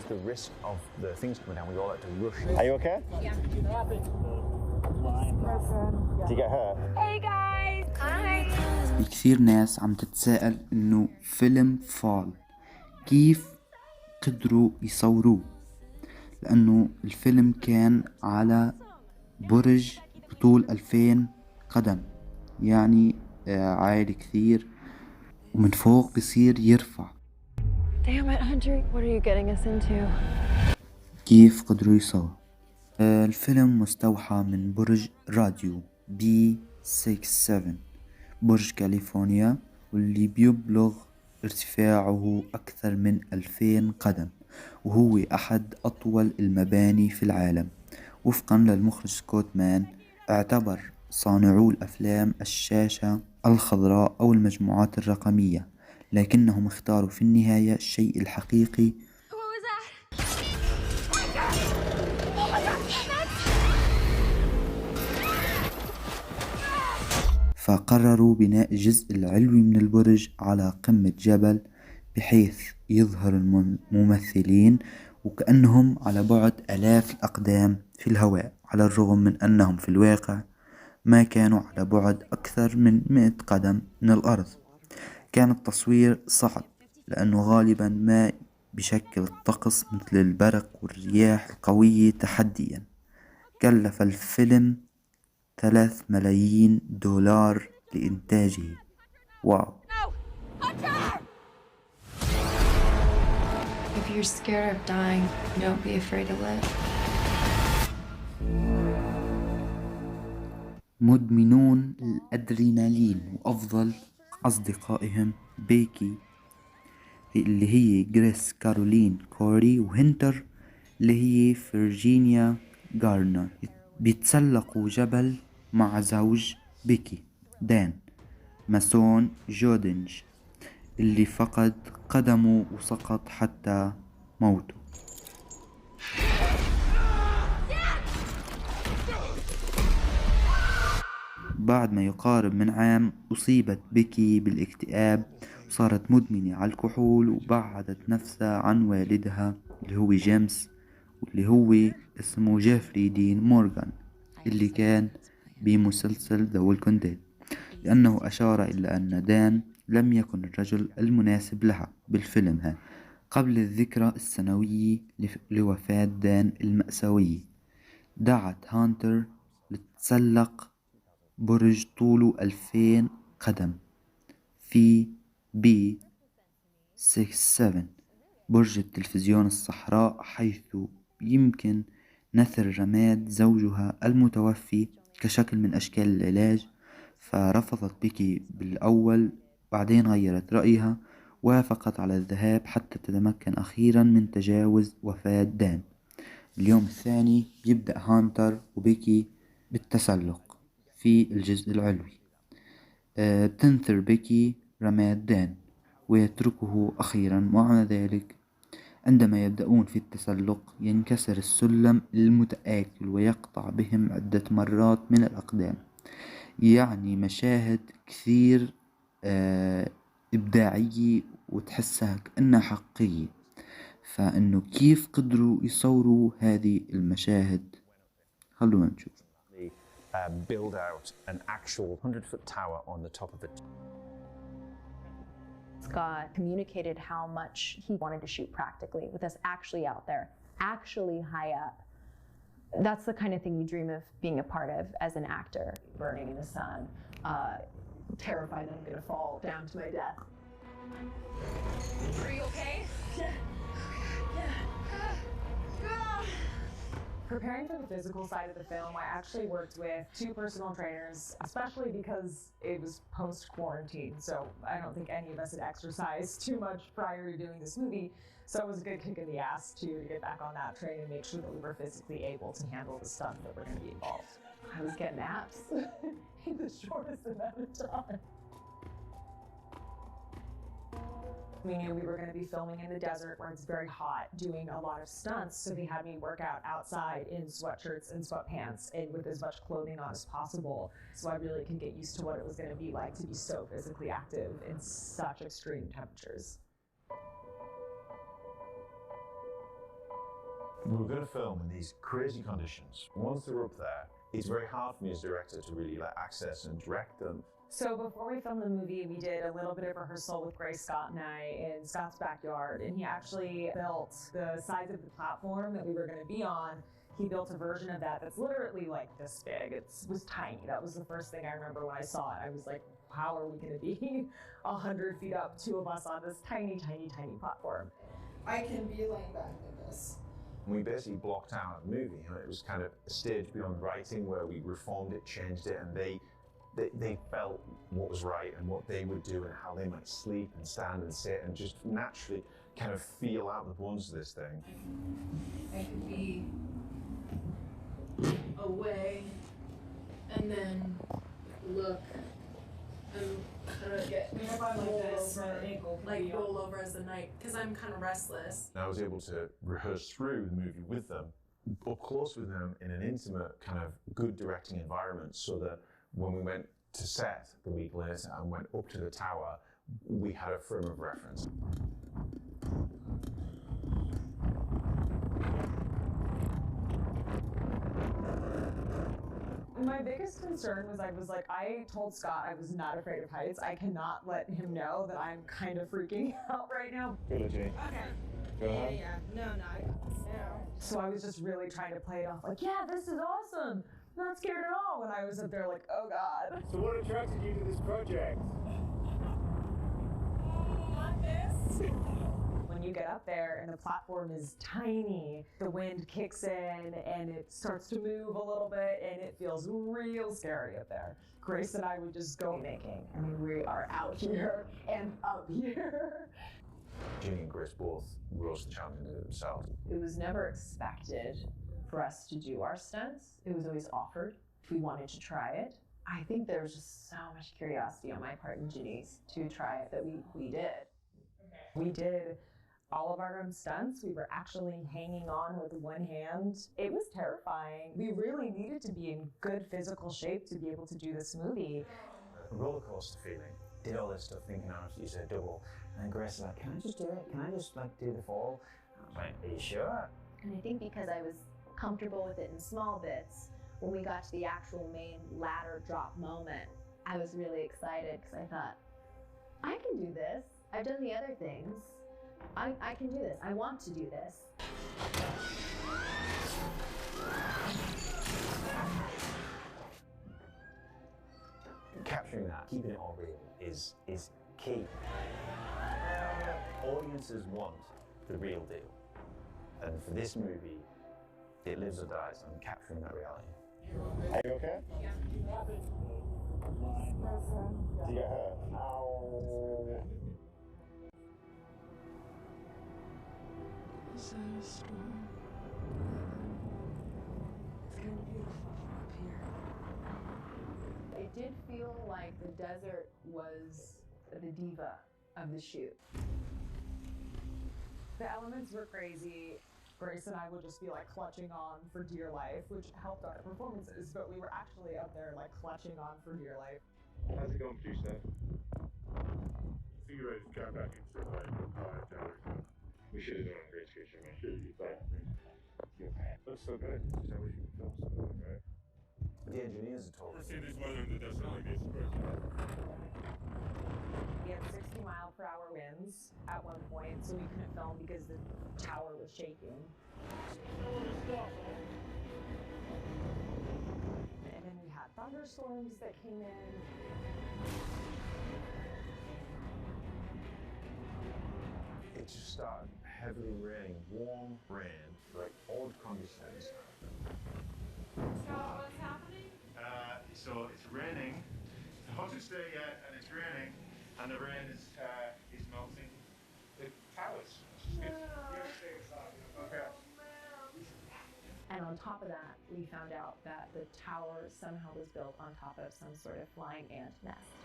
the risk of the things coming down, we all had to rush. Are you okay? Yeah. Did you get hurt? Hey guys! Hi! في كثير ناس عم تتساءل انه فيلم فال كيف قدروا يصوروه، لانه الفيلم كان على برج بطول 2000 قدم، يعني عالي كثير ومن فوق بصير يرفع. Damn it, Hunter, what are you getting us into? كيف قدروا يصوروا؟ الفيلم مستوحى من برج راديو B67 برج كاليفورنيا، واللي بيبلغ ارتفاعه أكثر من 2000 قدم، وهو أحد أطول المباني في العالم. وفقا للمخرج سكوت مان، اعتبر صانعو الأفلام الشاشة الخضراء أو المجموعات الرقمية، لكنهم اختاروا في النهاية الشيء الحقيقي. فقرروا بناء الجزء العلوي من البرج على قمة جبل، بحيث يظهر الممثلين وكأنهم على بعد آلاف الأقدام في الهواء، على الرغم من أنهم في الواقع ما كانوا على بعد أكثر من 100 قدم من الأرض. كان التصوير صعب لأنه غالبا ما بشكل الطقس مثل البرق والرياح القوية تحديا. كلف الفيلم 3 ملايين دولار لإنتاجه. واو. If you're scared of dying, don't be afraid to live. مدمنون الأدرينالين وأفضل أصدقائهم بيكي اللي هي جريس كارولين كوري، وهنتر اللي هي فرجينيا غارنر، بيتسلقوا جبل مع زوج بيكي دان ماسون جودنج اللي فقد قدمه وسقط حتى موته. بعد ما يقارب من عام أصيبت بيكي بالاكتئاب وصارت مدمنة على الكحول، وبعدت نفسها عن والدها اللي هو جيمس، واللي هو اسمه جيفري دين مورغان اللي كان بمسلسل ذا ووكينج ديد، لأنه أشار إلى أن دان لم يكن الرجل المناسب لها بالفيلم هذا قبل الذكرى السنوية لوفاة دان المأساوية. دعت هانتر لتتسلق برج طوله 2000 قدم في B67 برج التلفزيون الصحراء، حيث يمكن نثر رماد زوجها المتوفي كشكل من أشكال العلاج. فرفضت بيكي بالأول، بعدين غيرت رأيها وافقت على الذهاب حتى تتمكن أخيرا من تجاوز وفاة دان. اليوم الثاني يبدأ هانتر وبيكي بالتسلق في الجزء العلوي. بتنثر بيكي رماد دان ويتركه أخيرا، ومع ذلك عندما يبدأون في التسلق ينكسر السلم المتآكل ويقطع بهم عدة مرات من الأقدام. يعني مشاهد كثير إبداعية وتحسها كأنها حقيقية. فإنه كيف قدروا يصوروا هذه المشاهد؟ خلونا نشوف. Build out an actual 100-foot tower on the top of it. Scott communicated how much he wanted to shoot practically, with us actually out there, actually high up. That's the kind of thing you dream of being a part of as an actor. Burning in the sun, terrified that I'm gonna fall down to my death. Are you okay? Preparing for the physical side of the film, I actually worked with 2 personal trainers, especially because it was post-quarantine, so I don't think any of us had exercised too much prior to doing this movie, so it was a good kick in the ass to get back on that train and make sure that we were physically able to handle the stuff that were going to be involved. I was getting naps In the shortest amount of time. We knew we were going to be filming in the desert where it's very hot, doing a lot of stunts, so they had me work out outside in sweatshirts and sweatpants and with as much clothing on as possible, so I really could get used to what it was going to be like to be so physically active in such extreme temperatures. We were going to film in these crazy conditions. Once they're up there, it's very hard for me as director to really access and direct them. So before we filmed the movie, we did a little bit of rehearsal with Grace, Scott, and I in Scott's backyard, and he actually built the size of the platform that we were going to be on. He built a version of that that's literally like this big. It was tiny. That was the first thing I remember when I saw it. I was like, how are we going to be 100 feet up, two of us on this tiny, tiny, tiny platform? I can be laying back like this. We basically blocked out the movie. It was kind of a stage beyond writing where we reformed it, changed it, and they felt what was right and what they would do and how they might sleep and stand and sit and just naturally kind of feel out the bones of this thing. I could be away and then look and kind of get like this, like roll over as the night, because I'm kind of restless. I was able to rehearse through the movie with them, up close with them in an intimate kind of good directing environment, so that when we went to set the week later and went up to the tower, we had a frame of reference. My biggest concern was I told Scott I was not afraid of heights. I cannot let him know that I'm kind of freaking out right now. Good, Jay. Okay. Go ahead. Yeah. No, I got this. Yeah. So I was just really trying to play it off like, yeah, this is awesome. I'm not scared at all. When I was up there like, oh God. So what attracted you to this project? Not this. When you get up there and the platform is tiny, the wind kicks in and it starts to move a little bit and it feels real scary up there. Grace and I would just go making. I mean, we are out here and up here. Ginny and Grace both rose to the challenge themselves. It was never expected for us to do our stunts. It was always offered if we wanted to try it. I think there was just so much curiosity on my part and Ginny's to try it that we did. We did all of our own stunts. We were actually hanging on with one hand. It was terrifying. We really needed to be in good physical shape to be able to do this movie. A roller coaster feeling. Did all this stuff thinking I was using a double. And then Grace was like, can I just do it? Can I just do the fall? I was like, are you sure? And I think because I was comfortable with it in small bits, when we got to the actual main ladder drop moment, I was really excited because I thought, I can do this. I've done the other things. I can do this. I want to do this. Capturing that, keeping it all real is key. Audiences want the real deal. And for this movie, it lives or dies on capturing that reality. Are you okay? Yeah. Do you get hurt? Ow. Is that a storm? It's kind of beautiful up here. It did feel like the desert was the diva of the shoot. The elements were crazy. Grace and I would just be like clutching on for dear life, which helped our performances, but we were actually up there like clutching on for dear life. How's it going, producer? See you ready to come back into the we should have done a great sketch. I'm sure you thought. Looks so good. I wish you could film so good, right? The engineers had told us. See this weather in the desert like this, We had 60-mile-per-hour winds at one point, so we couldn't film because the tower was shaking. And then we had thunderstorms that came in. It just started heavily raining, warm rain, like odd conditions. Scott, what's happening? So it's raining. It's the hottest day yet, and it's raining, and the rain is melting the towers. Okay. And on top of that, we found out that the tower somehow was built on top of some sort of flying ant nest.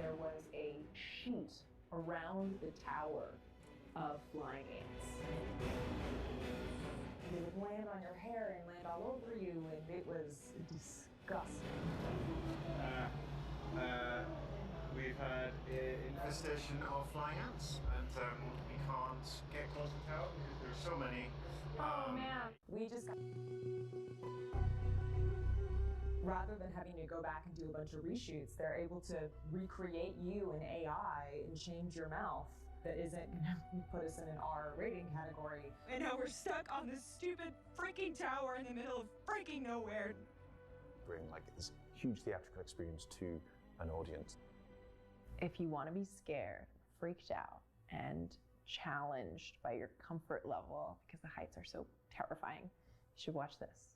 There was a sheet around the tower of flying ants. They would land on your hair and land all over you, and it was disgusting. We've had infestation of flying ants, and we can't get close to the tower because there are so many. Oh man. We just got... Rather than having to go back and do a bunch of reshoots, they're able to recreate you in AI and change your mouth. That isn't gonna put us in an R rating category. And now we're stuck on this stupid freaking tower in the middle of freaking nowhere. Bring like this huge theatrical experience to an audience. If you want to be scared, freaked out, and challenged by your comfort level because the heights are so terrifying, you should watch this.